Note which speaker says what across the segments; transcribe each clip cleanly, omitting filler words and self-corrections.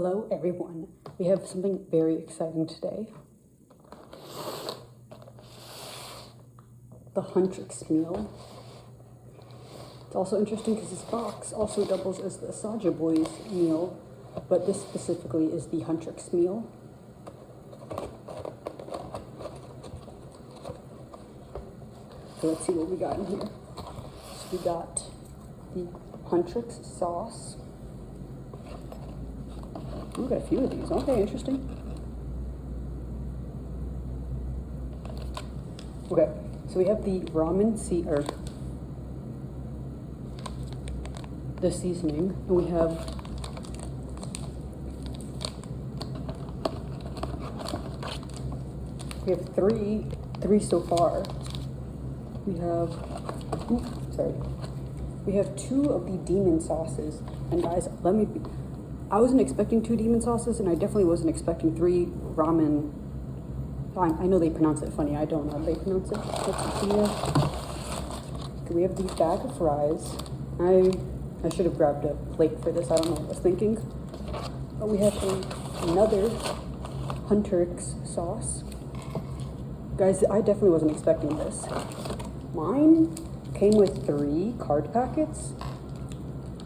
Speaker 1: Hello everyone, we have something very exciting today. The Huntrix meal. It's also interesting because this box also doubles as the Saja Boys meal, but this specifically is the Huntrix meal. So let's see what we got in here. So we got the Huntrix sauce. We've got a few of these. Okay, interesting. Okay, so we have the ramen the seasoning, and we have three so far. We have we have two of the demon sauces, and guys, I wasn't expecting 2 demon sauces, and I definitely wasn't expecting 3 ramen. I know they pronounce it funny. I don't know how they pronounce it. Let's see here. Okay, we have the bag of fries. I should have grabbed a plate for this. I don't know what I was thinking. But we have another Huntrix sauce. Guys, I definitely wasn't expecting this. Mine came with 3 card packets.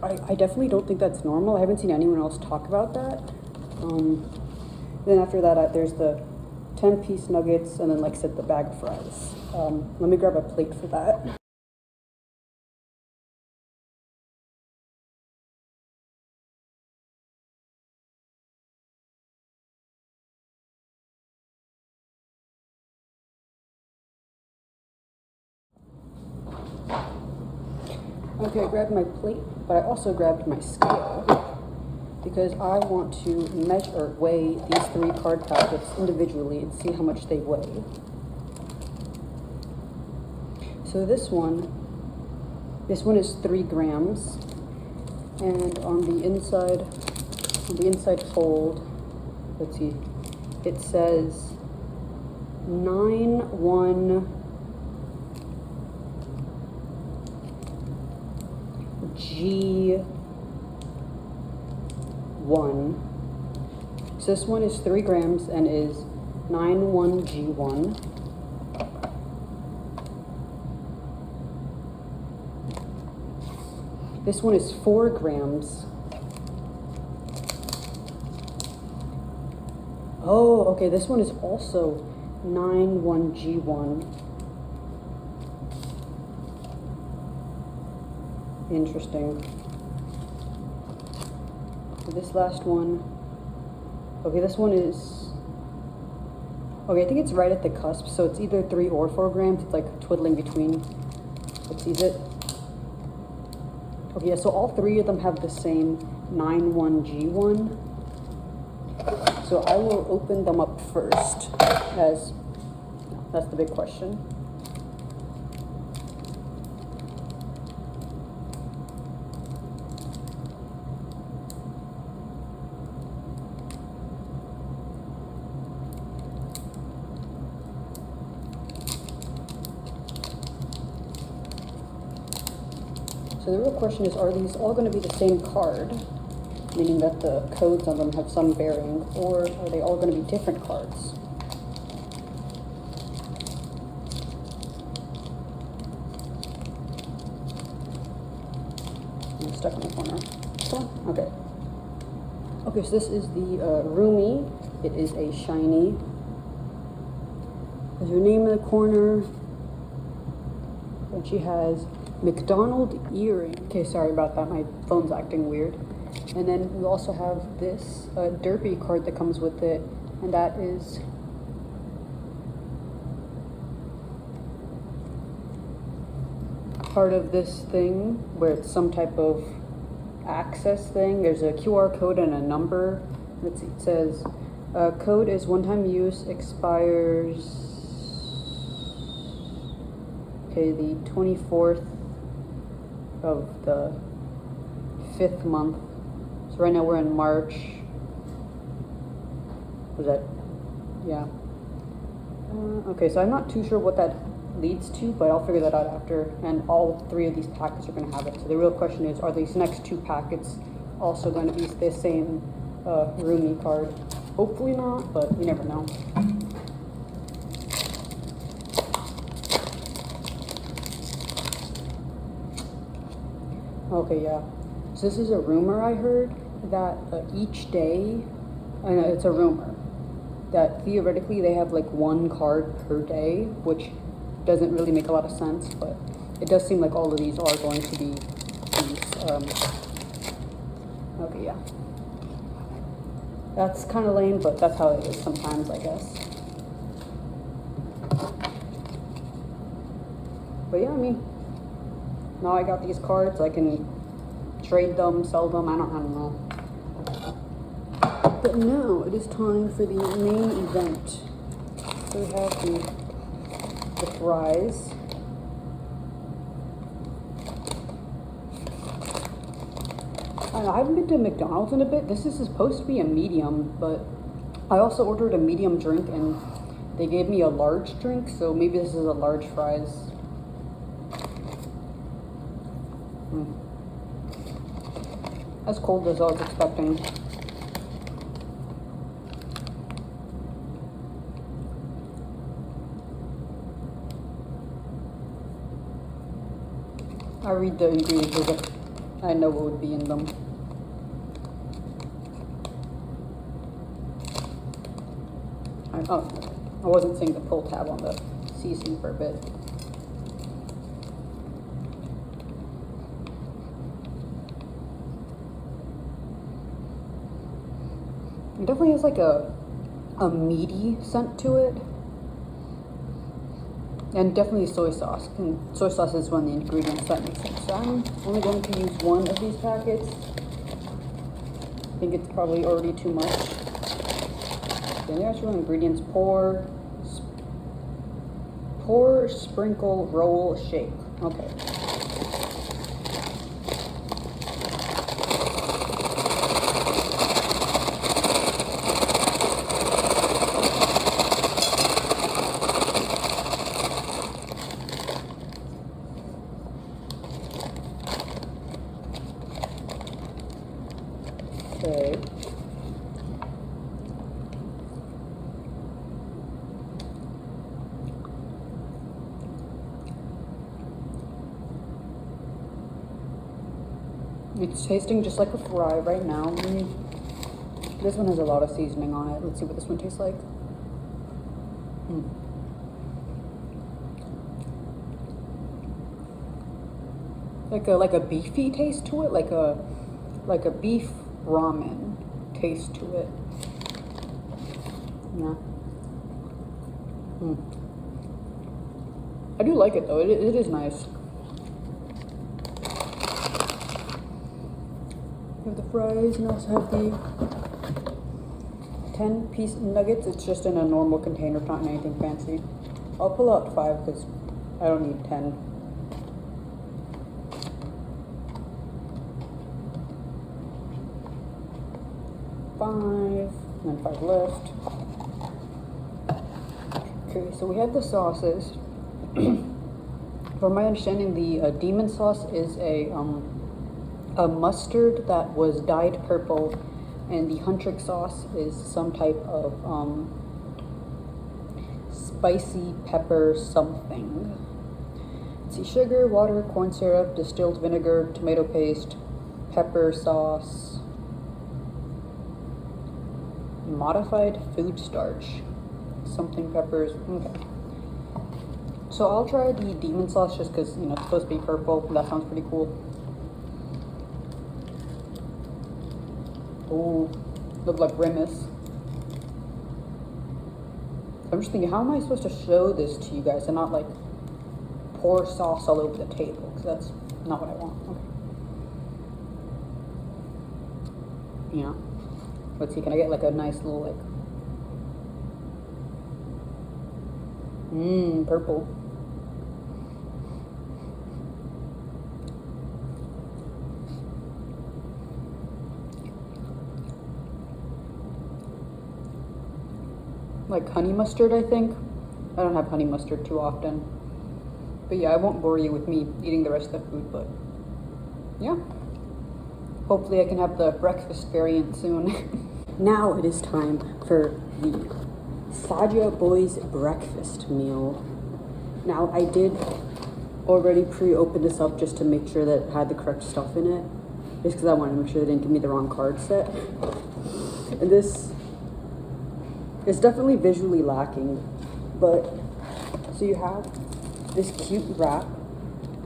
Speaker 1: I definitely don't think that's normal. I haven't seen anyone else talk about that. Then after that, there's the 10-piece nuggets, and then, like I said, the bag of fries. Let me grab a plate for that. Okay, I grabbed my plate, but I also grabbed my scale because I want to weigh these 3 card packets individually and see how much they weigh. So this one is 3 grams, and on the inside fold, let's see, it says 91 G1. So this one is 3 grams and is 91G1. This one is 4 grams. Oh, okay, this one is also 91G1. Interesting. So this last one, okay, this one is, okay, I think it's right at the cusp, so it's either 3 or 4 grams. It's like twiddling between. Let's see, it. Okay, yeah, so all 3 of them have the same 91G1. So I will open them up first, as that's the big question. So the real question is, are these all going to be the same card, meaning that the codes on them have some bearing, or are they all going to be different cards? I'm stuck in the corner. Okay. Okay, so this is the Rumi. It is a shiny. There's her name in the corner. And she has McDonald's earring. Okay, sorry about that. My phone's acting weird. And then we also have this derby card that comes with it, and that is part of this thing where it's some type of access thing. There's a QR code and a number. Let's see, it says code is one-time use, expires the 24th of the 5th month. So right now we're in March. Was that? Yeah. Okay, so I'm not too sure what that leads to, but I'll figure that out after. And all 3 of these packets are going to have it. So the real question is, are these next 2 packets also going to be the same roomie card. Hopefully not, but you never know. Okay, yeah. So this is a rumor I heard that each day, I know it's a rumor, that theoretically they have like one card per day, which doesn't really make a lot of sense, but it does seem like all of these are going to be these. Okay, yeah. That's kind of lame, but that's how it is sometimes, I guess. But yeah, I mean, now I got these cards, I can trade them, sell them, I don't know. But now it is time for the main event. So we have the fries. I haven't been to McDonald's in a bit. This is supposed to be a medium, but I also ordered a medium drink and they gave me a large drink, so maybe this is a large fries. As cold as I was expecting. I read the ingredients as if I know what would be in them. I wasn't seeing the pull tab on the seasoning for a bit. It definitely has like a meaty scent to it. And definitely soy sauce. And soy sauce is one of the ingredients that makes sense. So I'm only going to use one of these packets. I think it's probably already too much. Okay, the actual ingredients: pour, sprinkle, roll, shake. Okay. Okay. It's tasting just like a fry right now. This one has a lot of seasoning on it. Let's see what this one tastes like. Like a beefy taste to it, like a beef ramen taste to it. Yeah. I do like it though. It is nice. We have the fries and also have the 10-piece nuggets. It's just in a normal container, not in anything fancy. I'll pull out 5 because I don't need 10. And then 5 left. Okay, so we have the sauces. From my understanding, the demon sauce is a mustard that was dyed purple, and the Huntrix sauce is some type of spicy pepper something. Let's see: sugar, water, corn syrup, distilled vinegar, tomato paste, pepper sauce, modified food starch, something peppers. Okay. So I'll try the demon sauce just because, you know, it's supposed to be purple. That sounds pretty cool. Oh, look like grimace. I'm just thinking, how am I supposed to show this to you guys and not like pour sauce all over the table? Because that's not what I want. Okay. Yeah. Let's see, can I get like a nice little like, purple. Like honey mustard, I think. I don't have honey mustard too often. But yeah, I won't bore you with me eating the rest of the food, but yeah. Hopefully I can have the breakfast variant soon. now it is time for the Saja Boys breakfast meal. Now, I did already pre-open this up just to make sure that it had the correct stuff in it, just because I wanted to make sure they didn't give me the wrong card set. And this is definitely visually lacking, but so you have this cute wrap.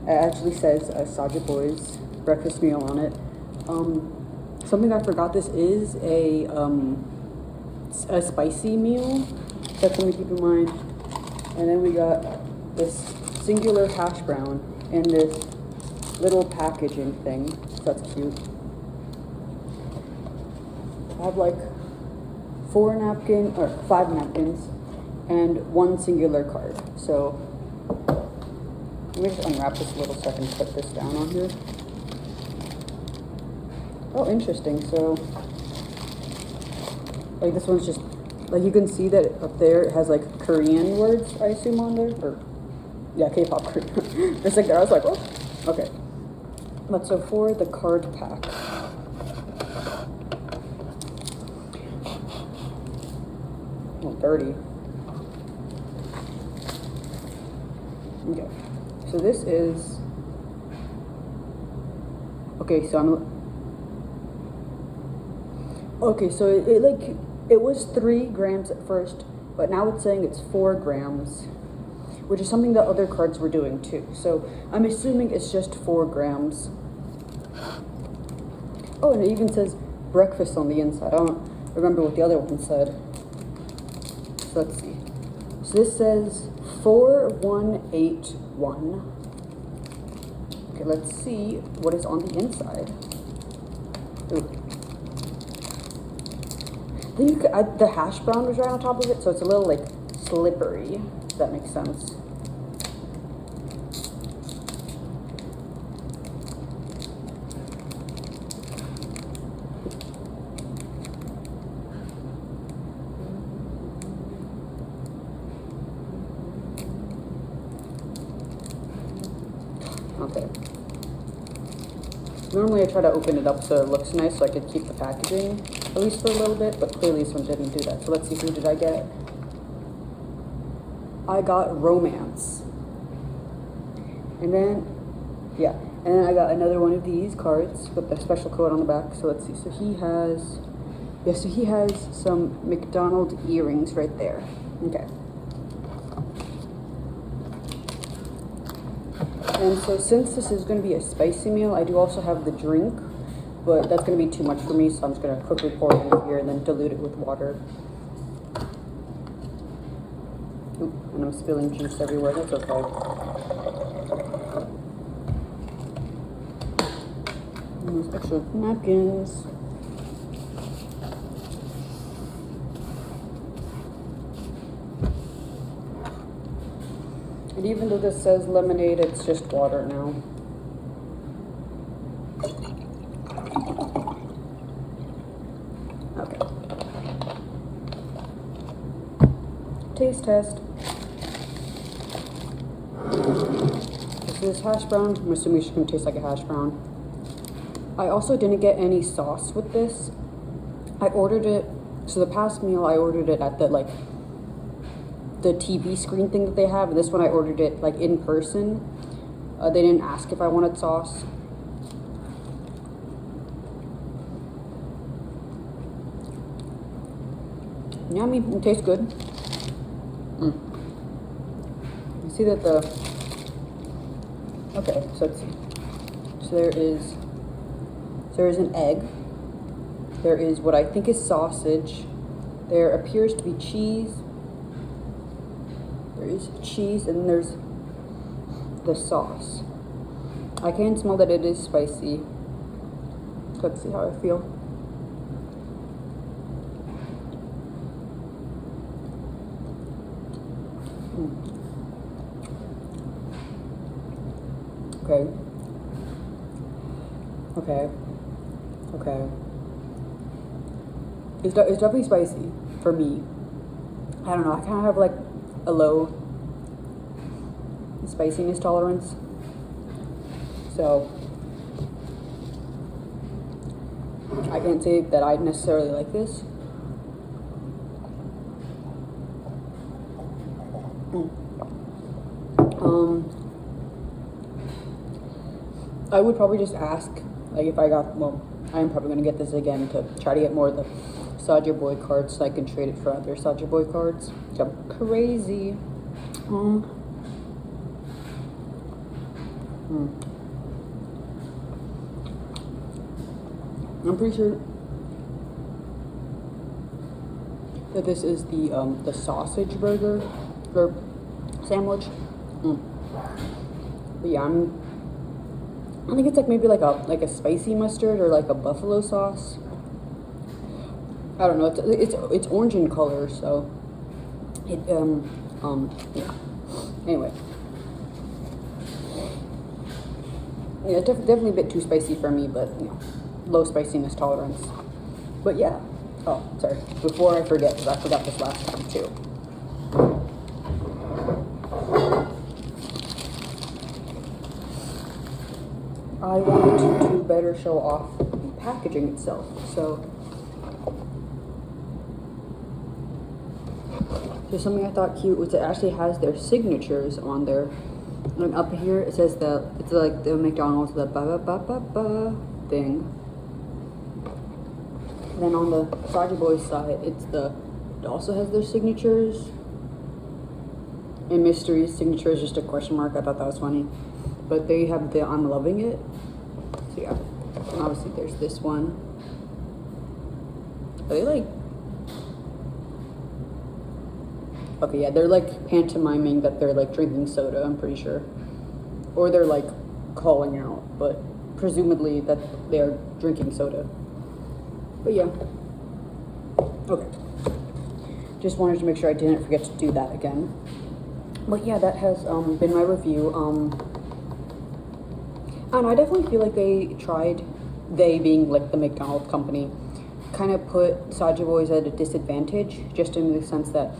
Speaker 1: It actually says Saja Boys breakfast meal on it. Something I forgot, this is a spicy meal. That's something to keep in mind. And then we got this singular hash brown in this little packaging thing. So that's cute. I have like 5 napkins and 1 singular card. So let me just unwrap this a little so I can put this down on here. Oh, interesting. So like this one's just like, you can see that up there it has like Korean words, I assume, on there, or yeah, K-pop Korean. For a second there I was like, oh, okay. But so for the card pack, oh, dirty. Okay, so this is, okay, so it was 3 grams at first, but now it's saying it's 4 grams, which is something that other cards were doing too. So I'm assuming it's just 4 grams. Oh, and it even says breakfast on the inside. I don't remember what the other one said. So let's see. So this says 4181. Okay, let's see what is on the inside. Ooh. I think you could, the hash brown was right on top of it, so it's a little like slippery, if that makes sense. Okay. Normally I try to open it up so it looks nice, so I could keep the packaging, at least for a little bit, but clearly this one didn't do that. So let's see, who did I get? I got Romance. And then, yeah, and then I got another one of these cards with the special code on the back. So let's see, so he has some McDonald's earrings right there. Okay. And so since this is going to be a spicy meal, I do also have the drink, but that's going to be too much for me, so I'm just going to quickly pour it in here and then dilute it with water. Oop, and I'm spilling juice everywhere, that's okay. And those extra napkins. And even though this says lemonade, it's just water now. Okay. Taste test. This is hash brown. I'm assuming it's going to taste like a hash brown. I also didn't get any sauce with this. I ordered it, so the past meal I ordered it at the TV screen thing that they have, and this one I ordered it like in person. They didn't ask if I wanted sauce. Yummy, it tastes good. You see that okay, so let's see. So there is an egg. There is what I think is sausage. There appears to be cheese. There is cheese, and there's the sauce. I can smell that it is spicy. Let's see how I feel. Okay. It's definitely spicy for me. I don't know, I kind of have like a low spiciness tolerance. So I can't say that I necessarily like this, I would probably just ask, like, if I got, well, I'm probably gonna get this again to try to get more of the Saja Boy cards so I can trade it for other Saja Boy cards. I'm crazy. I'm pretty sure that this is the sausage burger or sandwich. But yeah, I think it's like maybe like a spicy mustard or like a buffalo sauce. I don't know. It's orange in color, so it yeah. Anyway, yeah, it's definitely a bit too spicy for me, but you know, low spiciness tolerance. But yeah. Oh, sorry. Before I forget, because I forgot this last time too. I wanted to better show off the packaging itself. So something I thought cute was it actually has their signatures on there. And up here it says that it's like the McDonald's, the ba ba ba ba ba thing. And then on the Saja Boys side, it also has their signatures. And Mystery's signature is just a question mark. I thought that was funny. But they have the I'm loving it. So yeah, and obviously there's this one. Are they like, okay, yeah, they're like pantomiming that they're like drinking soda, I'm pretty sure. Or they're like calling out, but presumably that they're drinking soda. But yeah, okay. Just wanted to make sure I didn't forget to do that again. But yeah, that has been my review. And I definitely feel like they being like the McDonald's company, kind of put Saja Boys at a disadvantage, just in the sense that,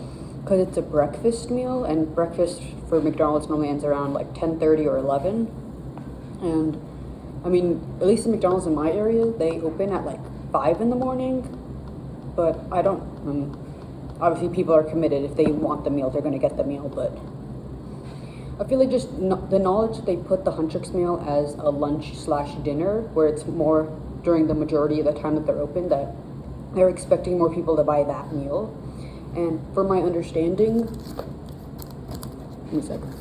Speaker 1: because it's a breakfast meal, and breakfast for McDonald's normally ends around like 10:30 or 11. And I mean, at least the McDonald's in my area, they open at like 5 in the morning. But I don't, obviously people are committed. If they want the meal, they're going to get the meal. But I feel like just the knowledge that they put the Huntrix meal as a lunch/dinner, where it's more during the majority of the time that they're open, that they're expecting more people to buy that meal. And from my understanding, one second,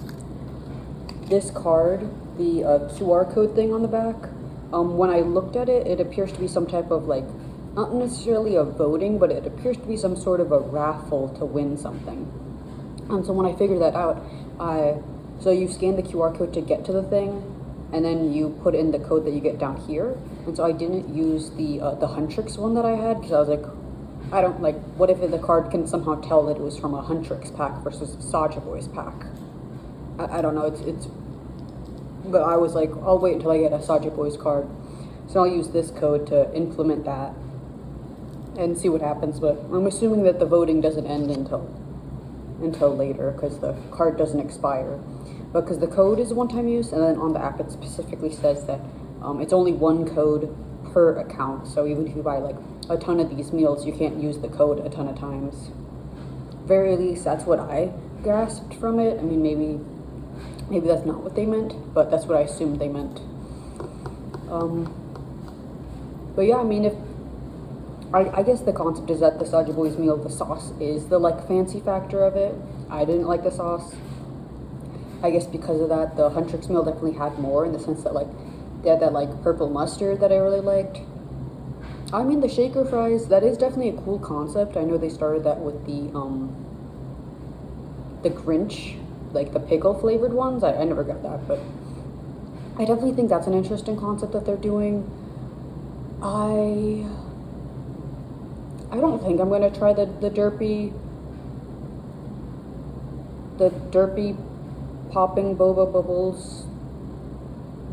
Speaker 1: this card, the QR code thing on the back, when I looked at it, it appears to be some type of like, not necessarily a voting, but it appears to be some sort of a raffle to win something. And so when I figured that out, so you scan the QR code to get to the thing, and then you put in the code that you get down here. And so I didn't use the Huntrix one that I had, because I was like, I don't like, what if the card can somehow tell that it was from a Huntrix pack versus a Saja Boys pack? I don't know, it's, but I was like, I'll wait until I get a Saja Boys card. So I'll use this code to implement that and see what happens. But I'm assuming that the voting doesn't end until later, because the card doesn't expire. But because the code is one-time use, and then on the app it specifically says that it's only one code per account. So even if you buy like a ton of these meals, you can't use the code a ton of times. Very least, that's what I grasped from it. I mean, maybe that's not what they meant, but that's what I assumed they meant. But yeah, I mean, if I guess the concept is that the Saja Boys meal, the sauce is the like fancy factor of it. I didn't like the sauce. I guess because of that, the Huntrix meal definitely had more, in the sense that like they had that like purple mustard that I really liked. I mean, the shaker fries, that is definitely a cool concept. I know they started that with the Grinch, like the pickle flavored ones. I never got that, but I definitely think that's an interesting concept that they're doing. I don't think I'm gonna try the derpy popping boba bubbles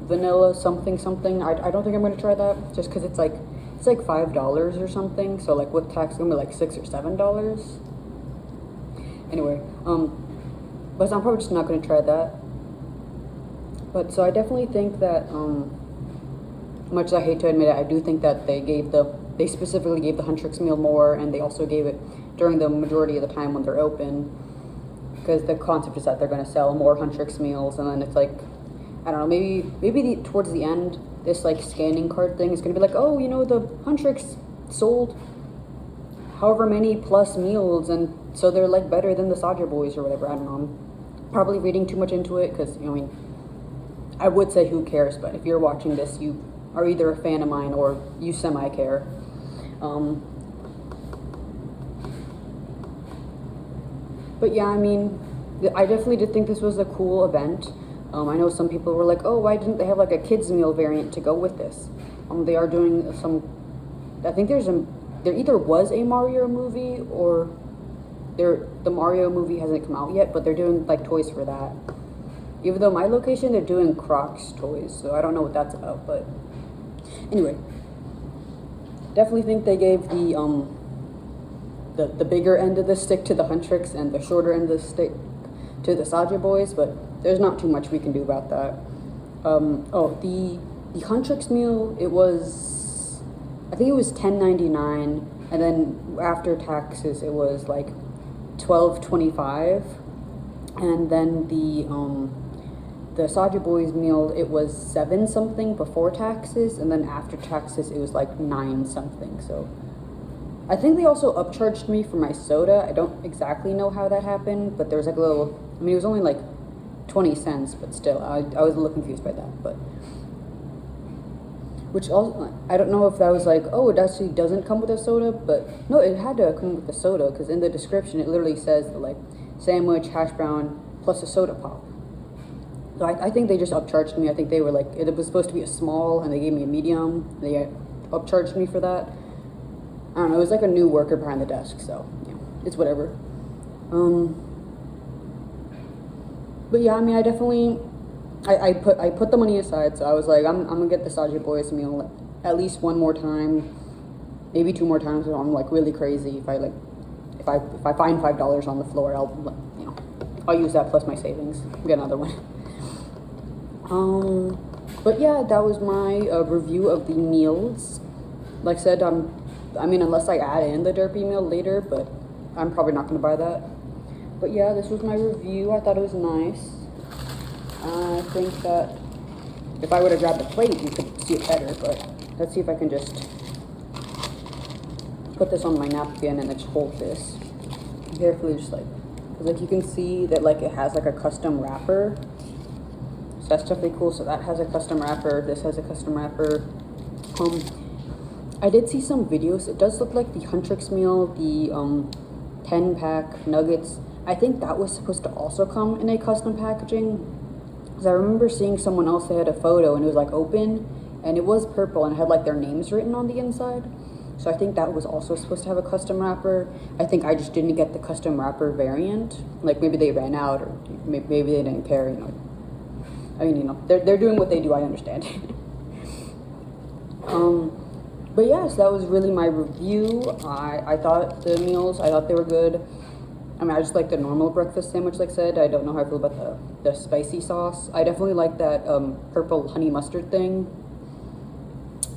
Speaker 1: vanilla something. I don't think I'm gonna try that, just because it's like $5 or something. So like with tax, it's gonna be like $6 or $7. Anyway, but I'm probably just not gonna try that. But so I definitely think that, much as I hate to admit it, I do think that they specifically gave the Huntrix meal more, and they also gave it during the majority of the time when they're open. because the concept is that they're going to sell more Huntrix meals, and then it's like, I don't know, maybe towards the end, this like scanning card thing is going to be like, oh, you know, the Huntrix sold however many plus meals, and so they're like better than the Saja Boys or whatever. I don't know. I'm probably reading too much into it because, you know, I mean, I would say who cares, but if you're watching this, you are either a fan of mine or you semi-care. But yeah, I mean, I definitely did think this was a cool event. I know some people were like, oh, why didn't they have like a kids meal variant to go with this? They are doing some, I think there either was a Mario movie or the Mario movie hasn't come out yet, but they're doing like toys for that. Even though my location, they're doing Crocs toys, so I don't know what that's about, but anyway. Definitely think they gave the bigger end of the stick to the Huntrix and the shorter end of the stick to the Saja Boys, but there's not too much we can do about that. The Huntrix meal, I think it was $10.99, and then after taxes it was like $12.25, and then the Saja Boys meal, it was $7 something before taxes, and then after taxes it was like $9 something. So I think they also upcharged me for my soda. I don't exactly know how that happened, but there was like a little, I mean, it was only like 20 cents, but still, I was a little confused by that. But which also, I don't know if that was like, oh, it actually doesn't come with a soda, but no, it had to come with a soda, because in the description it literally says that, like, sandwich, hash brown, plus a soda pop. So I think they just upcharged me. I think they were like, it was supposed to be a small, and they gave me a medium. They upcharged me for that. I don't know, it was like a new worker behind the desk, so yeah, it's whatever. But yeah, I mean, I definitely, I put the money aside, so I was like, I'm gonna get the Saja Boys meal at least one more time, maybe 2 more times, if I'm like really crazy. If I find $5 on the floor, I'll use that plus my savings, get another one. But yeah, that was my review of the meals. Like I said, I mean, unless I add in the Derpy meal later, but I'm probably not gonna buy that. But yeah, this was my review. I thought it was nice. I think that if I would have grabbed a plate, you could see it better, but let's see if I can just put this on my napkin and then just hold this carefully, just like, because like you can see that like it has like a custom wrapper. So that's definitely cool. So that has a custom wrapper. This has a custom wrapper. I did see some videos. It does look like the Huntrix meal, the 10-pack nuggets. I think that was supposed to also come in a custom packaging. Because I remember seeing someone else that had a photo and it was like open and it was purple and had like their names written on the inside. So I think that was also supposed to have a custom wrapper. I think I just didn't get the custom wrapper variant. Like maybe they ran out, or maybe they didn't care, you know. I mean, you know, they're doing what they do, I understand. But yeah, so that was really my review. I thought the meals, I thought they were good. I mean, I just like the normal breakfast sandwich, like I said. I don't know how I feel about the spicy sauce. I definitely like that purple honey mustard thing.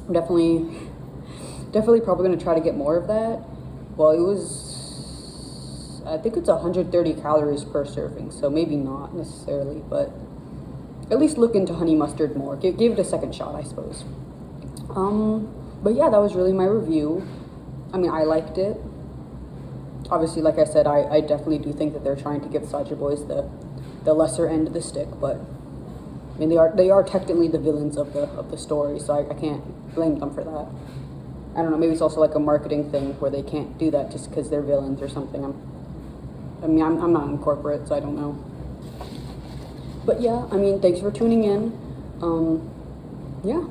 Speaker 1: I'm definitely probably going to try to get more of that. Well, it was, I think it's 130 calories per serving, so maybe not necessarily, but at least look into honey mustard more. Give it a second shot, I suppose. But yeah, that was really my review. I mean, I liked it. Obviously, like I said, I definitely do think that they're trying to give Saja Boys the lesser end of the stick, but I mean, they are technically the villains of the story, so I can't blame them for that. I don't know, maybe it's also like a marketing thing where they can't do that just because they're villains or something. I'm not in corporate, so I don't know. But yeah, I mean, thanks for tuning in. Yeah.